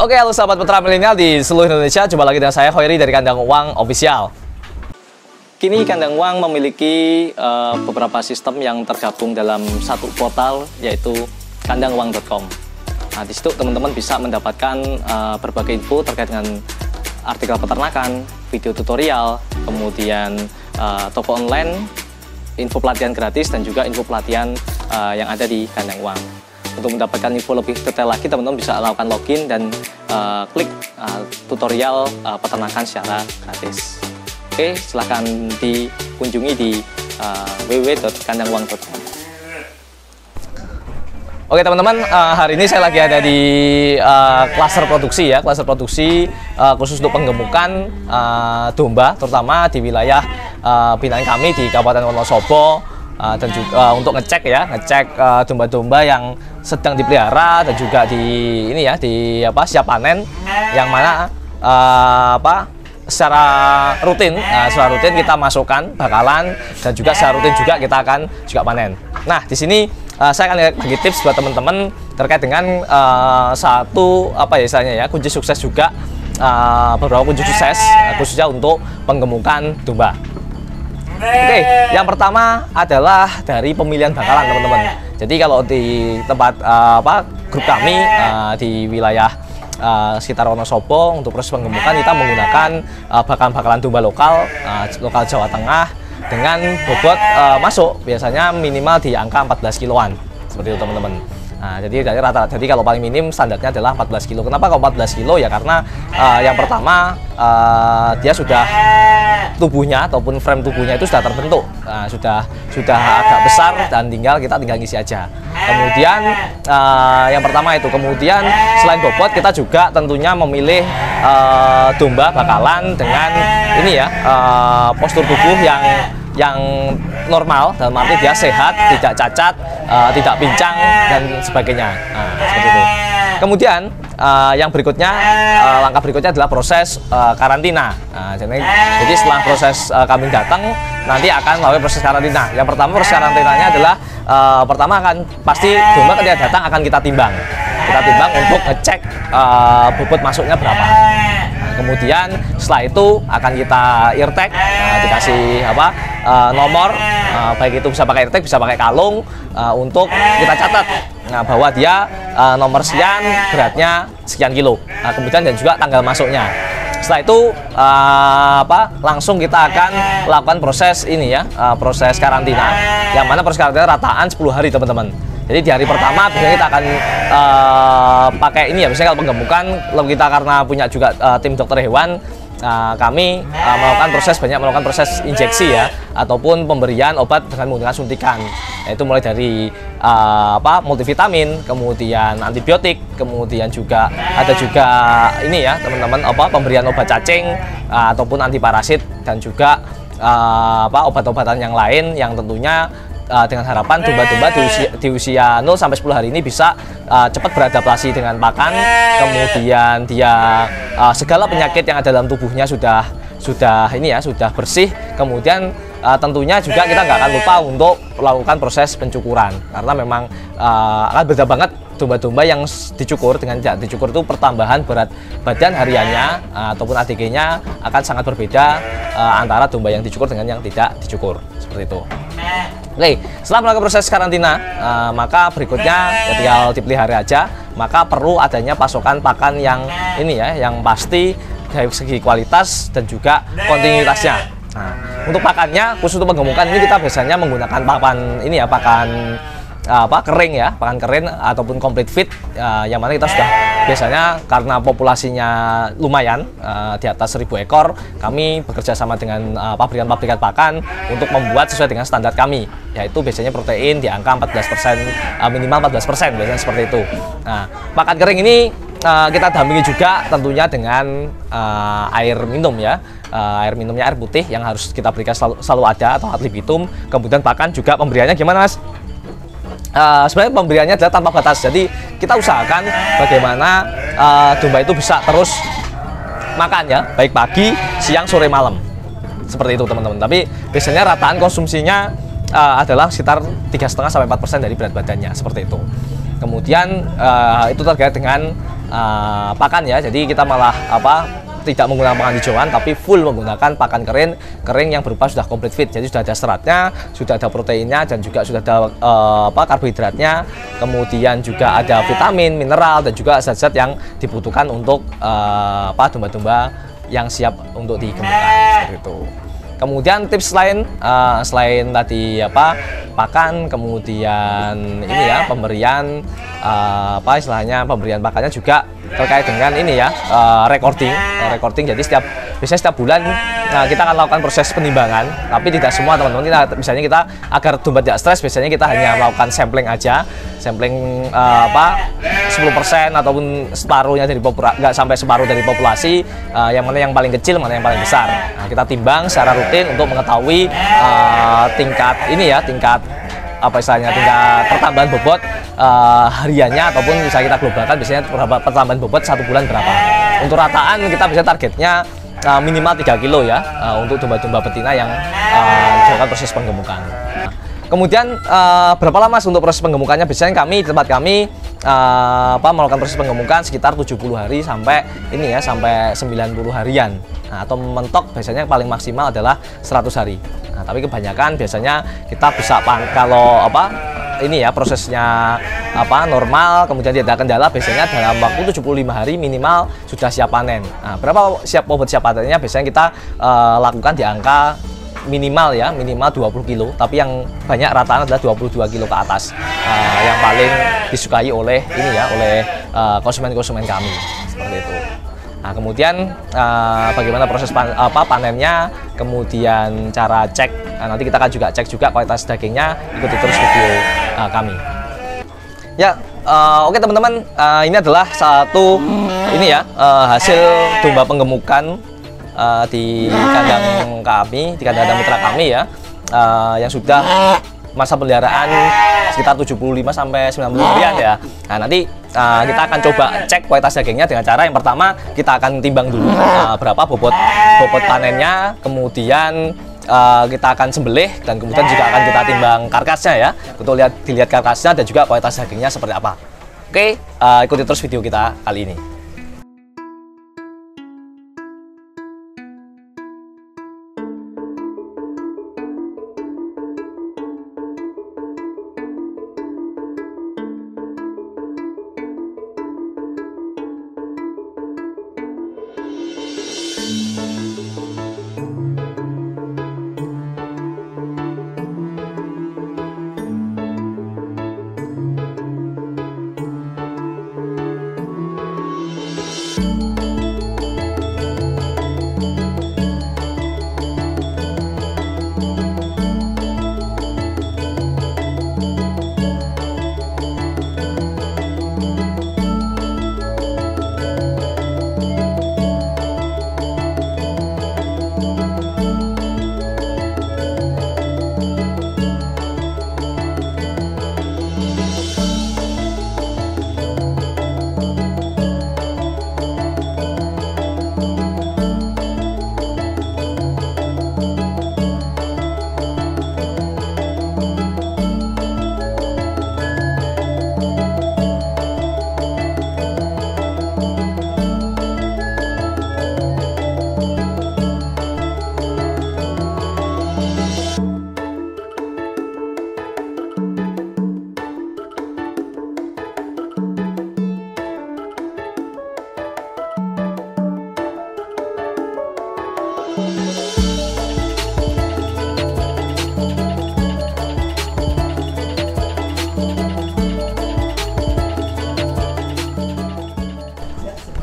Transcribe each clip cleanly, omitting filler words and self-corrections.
Oke, halo sahabat Putra Milenial di seluruh Indonesia. Jumpa lagi dengan saya Hoiri dari Kandang Uang Official. Kini Kandang Uang memiliki beberapa sistem yang tergabung dalam satu portal, yaitu kandanguang.com. Nah, di situ teman-teman bisa mendapatkan berbagai info terkait dengan artikel peternakan, video tutorial, kemudian toko online, info pelatihan gratis, dan juga info pelatihan yang ada di Kandang Uang. Untuk mendapatkan info lebih detail lagi, teman-teman bisa lakukan login dan klik tutorial peternakan secara gratis. Oke, silahkan dikunjungi di www.kandanguang.com. Oke teman-teman, hari ini saya lagi ada di klaster produksi ya, klaster produksi khusus untuk penggemukan domba, terutama di wilayah binaan kami di Kabupaten Wonosobo. Dan juga untuk ngecek domba-domba yang sedang dipelihara dan juga siap panen, yang mana secara rutin kita masukkan bakalan, dan juga secara rutin juga kita akan juga panen. Nah, di sini saya akan bagi tips buat teman-teman terkait dengan kunci sukses juga, beberapa kunci sukses khususnya untuk penggemukan domba. Oke, yang pertama adalah dari pemilihan bakalan, teman-teman. Jadi kalau di tempat grup kami di wilayah sekitar Wonosobo, untuk proses penggemukan kita menggunakan bakalan domba lokal Jawa Tengah dengan bobot masuk biasanya minimal di angka 14 kiloan, seperti itu teman-teman. Nah, jadi dari rata-rata, jadi kalau paling minim standarnya adalah 14 kilo. Kenapa kalau 14 kilo? Ya karena yang pertama dia sudah tubuhnya ataupun frame tubuhnya itu sudah terbentuk, sudah agak besar dan kita tinggal ngisi aja. Kemudian yang pertama itu, kemudian selain bobot kita juga tentunya memilih domba bakalan dengan postur tubuh yang normal, dalam arti dia sehat, tidak cacat, tidak pincang dan sebagainya. Nah, seperti itu. Kemudian yang berikutnya, langkah berikutnya adalah proses karantina. Nah, jadi setelah proses kambing datang, nanti akan melalui proses karantina. Yang pertama, proses karantinanya adalah pertama pasti domba ketika datang akan kita timbang. Kita timbang untuk ngecek bobot masuknya berapa. Kemudian setelah itu akan kita eartag, dikasih nomor, baik itu bisa pakai eartag, bisa pakai kalung, untuk kita catat bahwa dia nomor sekian, beratnya sekian kilo. Kemudian dan juga tanggal masuknya. Setelah itu langsung kita akan lakukan proses proses karantina, yang mana proses karantina rataan 10 hari teman-teman. Jadi di hari pertama biasanya kita akan pakai biasanya kalau penggemukan, kita karena punya juga tim dokter hewan, kami melakukan proses injeksi ya, ataupun pemberian obat dengan menggunakan suntikan, yaitu mulai dari multivitamin, kemudian antibiotik, kemudian juga ada teman-teman pemberian obat cacing ataupun antiparasit, dan juga obat-obatan yang lain yang tentunya dengan harapan domba-domba di usia 0 sampai 10 hari ini bisa cepat beradaptasi dengan pakan, kemudian dia segala penyakit yang ada dalam tubuhnya sudah bersih. Kemudian tentunya juga kita nggak akan lupa untuk melakukan proses pencukuran, karena memang akan beda banget domba-domba yang dicukur dengan tidak dicukur, itu pertambahan berat badan hariannya ataupun ADG-nya akan sangat berbeda antara domba yang dicukur dengan yang tidak dicukur, seperti itu. Oke, setelah melakukan proses karantina, maka berikutnya tinggal dipelihara aja. Maka perlu adanya pasokan pakan yang yang pasti dari segi kualitas dan juga kontinuitasnya. Nah, untuk pakannya khusus untuk penggemukan ini kita biasanya menggunakan pakan kering ya, pakan kering ataupun complete feed, yang mana kita sudah biasanya karena populasinya lumayan di atas 1000 ekor, kami bekerja sama dengan pabrikan-pabrikan pakan untuk membuat sesuai dengan standar kami, yaitu biasanya protein di angka 14%, minimal 14%, biasanya seperti itu. Nah, pakan kering ini kita dampingi juga tentunya dengan air minum ya, air minumnya air putih yang harus kita berikan selalu ada, atau ad libitum. Kemudian pakan juga pemberiannya gimana, Mas? Sebenarnya pemberiannya adalah tanpa batas, jadi kita usahakan bagaimana domba itu bisa terus makan ya, baik pagi, siang, sore, malam, seperti itu teman-teman. Tapi biasanya rataan konsumsinya adalah sekitar 3,5 sampai 4% dari berat badannya, seperti itu. Kemudian itu terkait dengan pakan ya. Jadi kita malah tidak menggunakan pakan hijauan, tapi full menggunakan pakan kering yang berupa sudah complete feed. Jadi sudah ada seratnya, sudah ada proteinnya, dan juga sudah ada karbohidratnya. Kemudian juga ada vitamin, mineral, dan juga zat-zat yang dibutuhkan untuk domba-domba yang siap untuk digemukkan seperti itu. Kemudian tips lain selain tadi pakan, kemudian ini ya pemberian istilahnya pemberian pakannya juga terkait dengan ini ya recording. Jadi biasanya setiap bulan kita akan lakukan proses penimbangan, tapi tidak semua teman-teman. Misalnya kita agar domba tidak stres, biasanya kita hanya melakukan sampling aja, sampling 10% ataupun separuhnya dari nggak sampai separuh dari populasi, yang mana yang paling kecil, mana yang paling besar. Nah, kita timbang secara rutin untuk mengetahui tingkat pertambahan bobot hariannya, ataupun bisa kita globalkan biasanya pertambahan bobot 1 bulan berapa. Untuk rataan kita bisa targetnya minimal 3 kilo ya untuk domba-domba betina yang dilakukan proses penggemukan. Kemudian berapa lama untuk proses penggemukannya? Biasanya di tempat kami melakukan proses penggemukan sekitar 70 hari sampai 90 harian. Nah, atau mentok biasanya paling maksimal adalah 100 hari. Nah, tapi kebanyakan biasanya kita bisa prosesnya normal, kemudian tidak ada kendala, biasanya dalam waktu 75 hari minimal sudah siap panen. Nah, berapa bobot siap panennya? Biasanya kita lakukan di angka minimal 20 kilo, tapi yang banyak rata-rata adalah 22 kilo ke atas, yang paling disukai oleh konsumen-konsumen kami seperti itu. Nah, kemudian bagaimana proses panennya, kemudian cara cek, nanti kita akan juga cek juga kualitas dagingnya, ikuti terus video kami. Ya, oke teman-teman, ini adalah satu hasil domba penggemukan di kandang kami, di kandang mitra kami ya, yang sudah masa peliharaan sekitar 75 sampai 90 harian ya. Nah, nanti kita akan coba cek kualitas dagingnya dengan cara yang pertama kita akan timbang dulu berapa bobot panennya, kemudian kita akan sembelih, dan kemudian juga akan kita timbang karkasnya ya, untuk dilihat karkasnya dan juga kualitas dagingnya seperti apa. Oke, ikuti terus video kita kali ini.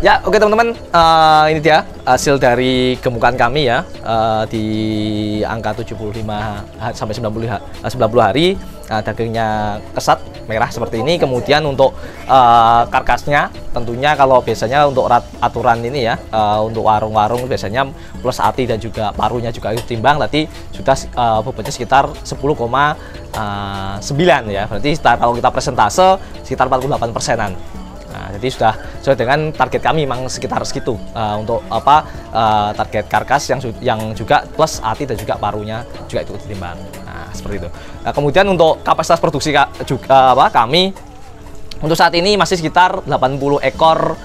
Ya, oke teman-teman, ini dia hasil dari gemukan kami ya, di angka 75 sampai 90 hari. Dagingnya kesat merah seperti ini. Kemudian untuk karkasnya, tentunya kalau biasanya untuk aturan ini ya, untuk warung-warung biasanya plus ati dan juga parunya juga ditimbang, tadi sudah bobotnya sekitar 10,9 ya. Berarti kalau kita persentase sekitar 48%-an. Nah, jadi sudah sesuai dengan target kami, memang sekitar segitu untuk target karkas yang juga plus ati dan juga parunya juga itu ditimbang. Nah, seperti itu. Nah, kemudian untuk kapasitas produksi juga kami untuk saat ini masih sekitar 80 ekor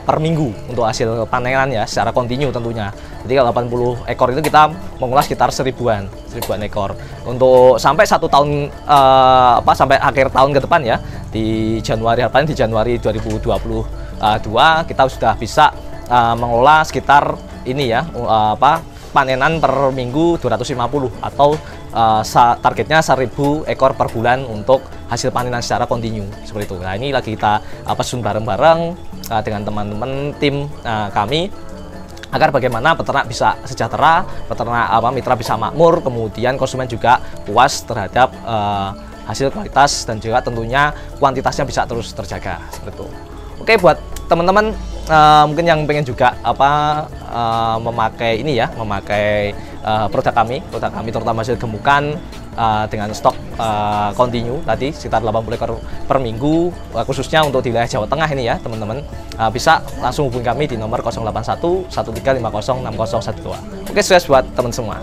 per minggu untuk hasil panenan ya, secara kontinu tentunya. Jadi kalau 80 ekor itu kita mengolah sekitar seribuan ekor. Untuk sampai 1 tahun sampai akhir tahun ke depan ya, di Januari di Januari 2022 kita sudah bisa mengolah sekitar ini ya, panenan per minggu 250 atau targetnya 1000 ekor per bulan untuk hasil panenan secara kontinu seperti itu. Nah, ini lagi kita susun bareng-bareng dengan teman-teman tim kami agar bagaimana peternak bisa sejahtera, peternak mitra bisa makmur, kemudian konsumen juga puas terhadap hasil kualitas dan juga tentunya kuantitasnya bisa terus terjaga seperti itu. Oke, buat teman-teman mungkin yang pengen juga memakai ini ya, memakai produk kami terutama hasil gemukan dengan stok kontinu tadi sekitar 80 ekor per minggu, khususnya untuk di wilayah Jawa Tengah ini ya teman-teman, bisa langsung hubungi kami di nomor 081 1350 6012. Oke, sukses buat teman semua.